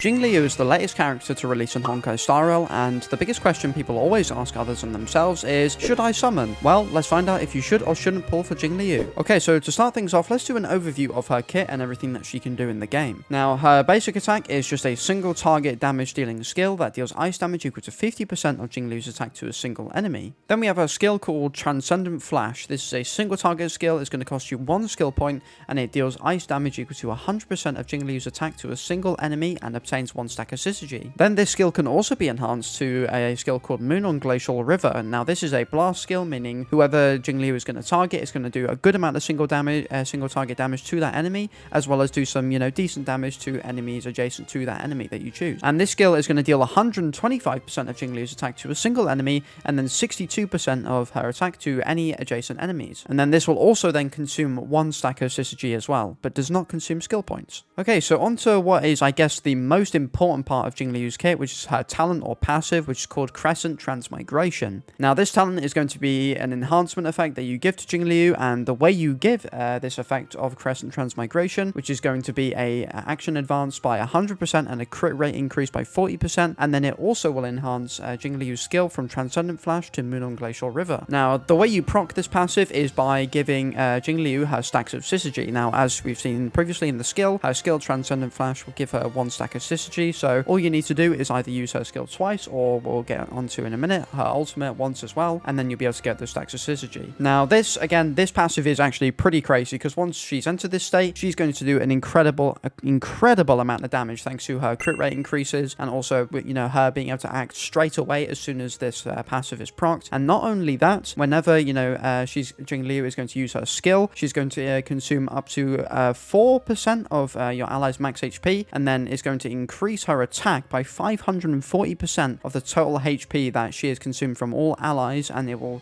Jingliu is the latest character to release on Honkai Star Rail, and the biggest question people always ask others and themselves is, should I summon? Well, let's find out if you should or shouldn't pull for Jingliu. Okay, so to start things off, let's do an overview of her kit and everything that she can do in the game. Now, her basic attack is just a single target damage dealing skill that deals ice damage equal to 50% of Jingliu's attack to a single enemy. Then we have a skill called Transcendent Flash. This is a single target skill. It's going to cost you 1 skill point, and it deals ice damage equal to 100% of Jingliu's attack to a single enemy and obtains 1 stack of syzygy. Then this skill can also be enhanced to a skill called Moon on Glacial River. Now this is a blast skill, meaning whoever Jingliu is going to target is going to do a good amount of single target damage to that enemy, as well as do some, decent damage to enemies adjacent to that enemy that you choose. And this skill is going to deal 125% of Jingliu's attack to a single enemy, and then 62% of her attack to any adjacent enemies. And then this will also then consume 1 stack of syzygy as well, but does not consume skill points. Okay, so on to what is, I guess, the most important part of Jingliu's kit, which is her talent or passive, which is called Crescent Transmigration. Now this talent is going to be an enhancement effect that you give to Jingliu, and the way you give this effect of Crescent Transmigration, which is going to be a action advance by 100% and a crit rate increase by 40%, and then it also will enhance Jingliu's skill from Transcendent Flash to Moon on Glacial River. Now the way you proc this passive is by giving Jingliu her stacks of syzygy. Now as we've seen previously in the skill, her skill Transcendent Flash will give her 1 stack of syzygy, so all you need to do is either use her skill twice, or we'll get onto in a minute, her ultimate once as well, and then you'll be able to get those stacks of syzygy. Now this passive is actually pretty crazy, because once she's entered this state, she's going to do an incredible amount of damage thanks to her crit rate increases, and also her being able to act straight away as soon as this passive is procced. And not only that, whenever Jingliu is going to use her skill, she's going to consume up to 4% of your allies max HP, and then is going to increase her attack by 540% of the total HP that she has consumed from all allies, and it will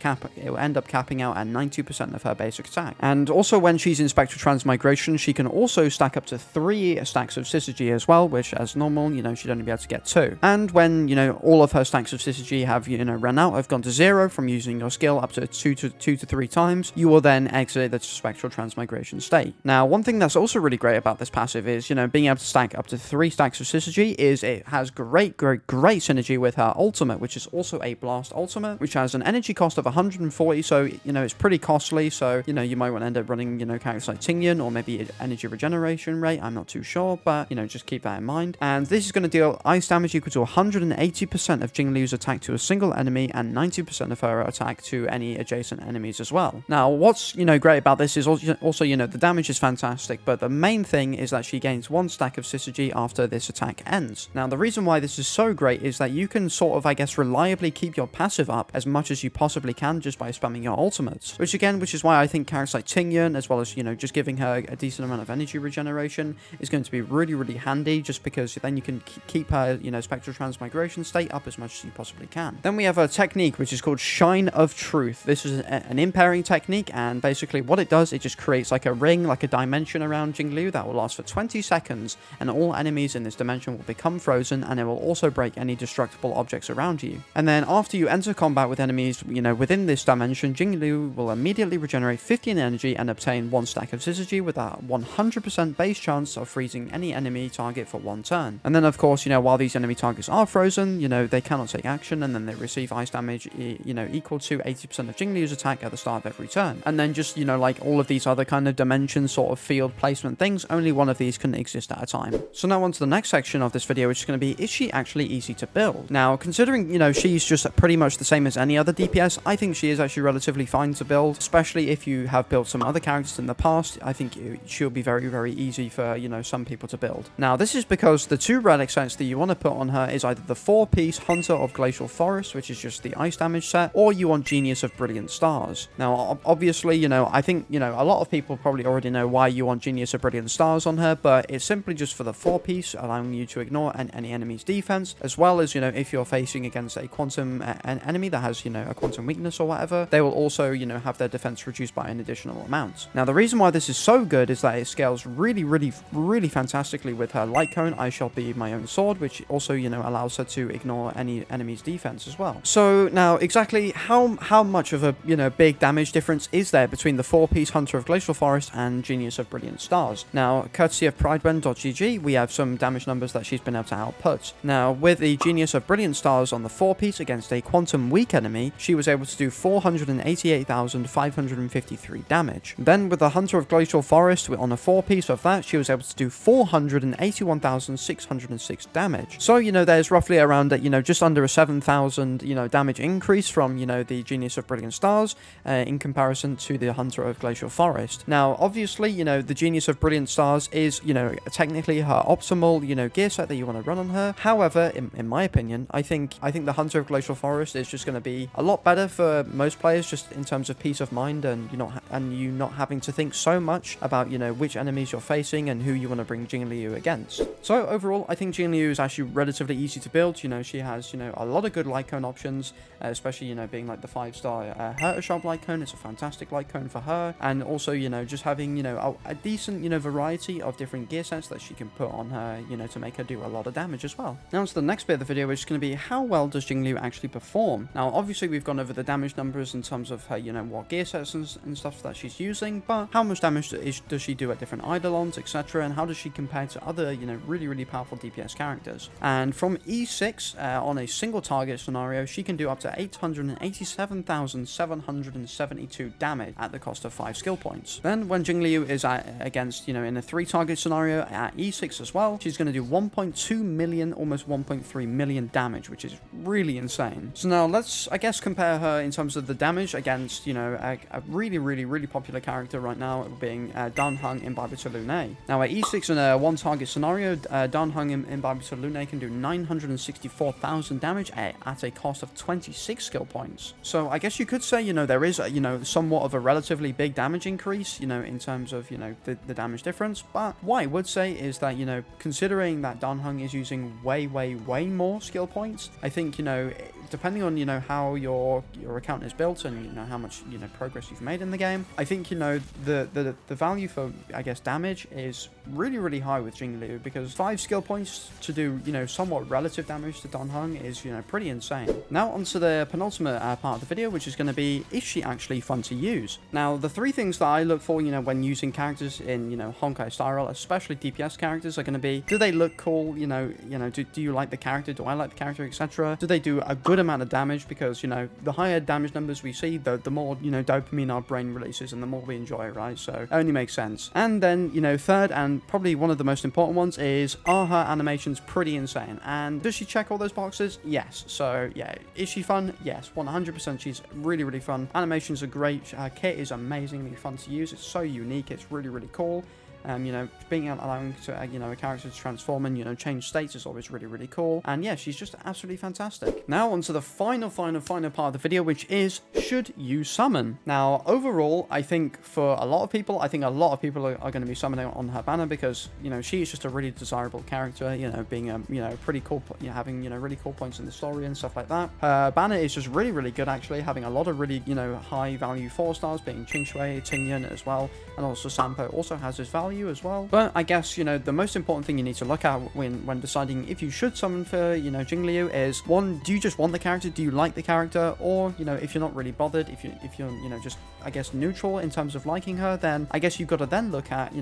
end up capping out at 90% of her basic attack. And also when she's in Spectral Transmigration, she can also stack up to 3 stacks of syzygy as well, which as normal, she'd only be able to get 2. And when, all of her stacks of syzygy have, run out, have gone to 0 from using your skill up to 2 to 3 times, you will then exit the Spectral Transmigration state. Now, one thing that's also really great about this passive is, being able to stack up to 3 stacks of syzygy is it has great synergy with her ultimate, which is also a blast ultimate, which has an energy cost of 140, so, it's pretty costly, so, you might want to end up running, characters like Tingyun, or maybe energy regeneration rate, I'm not too sure, but, just keep that in mind. And this is going to deal ice damage equal to 180% of Jingliu's attack to a single enemy, and 90% of her attack to any adjacent enemies as well. Now, what's, great about this is also, the damage is fantastic, but the main thing is that she gains 1 stack of syzygy after this attack ends. Now, the reason why this is so great is that you can sort of, I guess, reliably keep your passive up as much as you possibly can just by spamming your ultimates. Which is why I think characters like Tingyun, as well as, just giving her a decent amount of energy regeneration is going to be really, really handy, just because then you can keep her, Spectral Transmigration state up as much as you possibly can. Then we have a technique which is called Shine of Truth. This is an impairing technique, and basically what it does, it just creates like a ring, like a dimension around Jingliu that will last for 20 seconds, and all enemies in this dimension will become frozen, and it will also break any destructible objects around you. And then after you enter combat with enemies, within this dimension, Jingliu will immediately regenerate 15 energy and obtain 1 stack of syzygy with a 100% base chance of freezing any enemy target for 1 turn. And then of course, while these enemy targets are frozen, they cannot take action, and then they receive ice damage, equal to 80% of Jingliu's attack at the start of every turn. And then just, like all of these other kind of dimension sort of field placement things, only one of these can exist at a time. So now on to the next section of this video, which is going to be, is she actually easy to build? Now, considering, she's just pretty much the same as any other DPS, I think she is actually relatively fine to build, especially if you have built some other characters in the past. I think she'll be very, very easy for, some people to build. Now, this is because the 2 relic sets that you want to put on her is either the 4-piece Hunter of Glacial Forest, which is just the ice damage set, or you want Genius of Brilliant Stars. Now, obviously, I think, a lot of people probably already know why you want Genius of Brilliant Stars on her, but it's simply just for the 4-piece, allowing you to ignore any enemy's defense, as well as, if you're facing against a quantum enemy that has, a quantum weakness or whatever, they will also, have their defense reduced by an additional amount. Now, the reason why this is so good is that it scales really, really, really fantastically with her light cone, I Shall Be My Own Sword, which also, allows her to ignore any enemy's defense as well. So now, exactly how much of a, big damage difference is there between the 4-piece Hunter of Glacial Forest and Genius of Brilliant Stars? Now, courtesy of prideben.gg, we have some damage damage numbers that she's been able to output. Now, with the Genius of Brilliant Stars on the 4-piece against a Quantum Weak enemy, she was able to do 488,553 damage. Then with the Hunter of Glacial Forest on a 4-piece of that, she was able to do 481,606 damage. So, there's roughly around, just under a 7,000, damage increase from, the Genius of Brilliant Stars in comparison to the Hunter of Glacial Forest. Now, obviously, the Genius of Brilliant Stars is, technically her optimal, gear set that you want to run on her. However, in my opinion, I think the Hunter of Glacial Forest is just going to be a lot better for most players, just in terms of peace of mind and you not having to think so much about, which enemies you're facing and who you want to bring Jingliu against. So overall, I think Jingliu is actually relatively easy to build. She has, a lot of good light cone options, especially, being like the 5-star Herta Shop light cone. It's a fantastic light cone for her. And also, just having, a decent, variety of different gear sets that she can put on her, to make her do a lot of damage as well. Now, to the next bit of the video, which is going to be how well does Jingliu actually perform? Now, obviously, we've gone over the damage numbers in terms of her, what gear sets and stuff that she's using, but how much damage does she do at different Eidolons, etc., and how does she compare to other, really, really powerful DPS characters? And from E6, on a single target scenario, she can do up to 887,772 damage at the cost of 5 skill points. Then, when Jingliu is against, in a 3-target scenario at E6 as well, she's going to do 1.2 million, almost 1.3 million damage, which is really insane. So now let's, I guess, compare her in terms of the damage against, a really, really, really popular character right now, being Dan Heng Imbiber to Lune. Now at E6 in a 1-target scenario, Dan Heng Imbiber to Lune can do 964,000 damage at a cost of 26 skill points. So I guess you could say, there is, somewhat of a relatively big damage increase, in terms of, the damage difference. But what I would say is that, considering that Dan Heng is using way, way, way more skill points, I think, depending on, how your account is built and, how much, progress you've made in the game, I think, the value for, I guess, damage is really, really high with Jingliu, because 5 skill points to do, somewhat relative damage to Dan Heng is, pretty insane. Now, onto the penultimate part of the video, which is going to be, is she actually fun to use? Now, the 3 things that I look for, when using characters in, Honkai Star Rail, especially DPS characters, are going to be, do they look cool? Do you like the character? Do I like the character, etc.? Do they do a good amount of damage? Because, the higher damage numbers we see, the more, dopamine our brain releases and the more we enjoy it, right? So, it only makes sense. And then, third, and probably one of the most important ones is, are her animations pretty insane? And does she check all those boxes? Yes. So, yeah. Is she fun? Yes. 100% she's really, really fun. Animations are great. Her kit is amazingly fun to use. It's so unique. It's really, really cool. Being allowing to, a character to transform and, change states is always really, really cool. And yeah, she's just absolutely fantastic. Now, onto the final part of the video, which is, should you summon? Now, overall, I think for a lot of people, are going to be summoning on her banner because, she is just a really desirable character, being a, pretty cool, having, really cool points in the story and stuff like that. Her banner is just really, really good, actually, having a lot of really, high value 4-stars, being Qingshui, Tingyun as well, and also Sampo also has his value as well. But I guess, the most important thing you need to look at when deciding if you should summon for, Jingliu is, one, do you just want the character? Do you like the character? Or, if you're not really bothered, if you're, just, I guess, neutral in terms of liking her, then I guess you've got to then look at,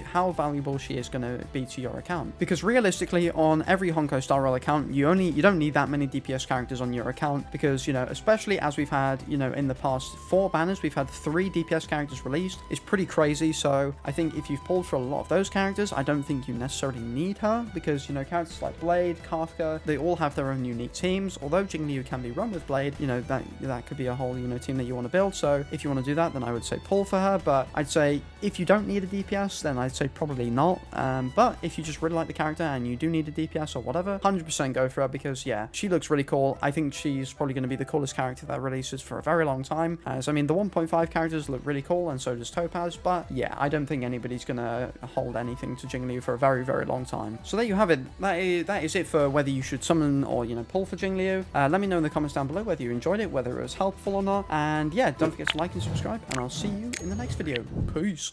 how valuable she is going to be to your account. Because realistically, on every Honkai Star Rail account, you don't need that many DPS characters on your account because, especially as we've had, in the past 4 banners, we've had 3 DPS characters released. It's pretty crazy. So I think if you've pulled for a lot of those characters, I don't think you necessarily need her because, characters like Blade, Kafka, they all have their own unique teams. Although Jingliu can be run with Blade, that could be a whole, team that you want to build. So if you want to do that, then I would say pull for her. But I'd say if you don't need a DPS, then I'd say probably not. But if you just really like the character and you do need a DPS or whatever, 100% go for her because, yeah, she looks really cool. I think she's probably going to be the coolest character that releases for a very long time. As I mean, the 1.5 characters look really cool and so does Topaz. But yeah, I don't think anybody's going to hold anything to Jingliu for a very, very long time. So there you have it. That is it for whether you should summon or, pull for Jingliu. Let me know in the comments down below whether you enjoyed it, whether it was helpful or not. And yeah, don't forget to like and subscribe, and I'll see you in the next video. Peace.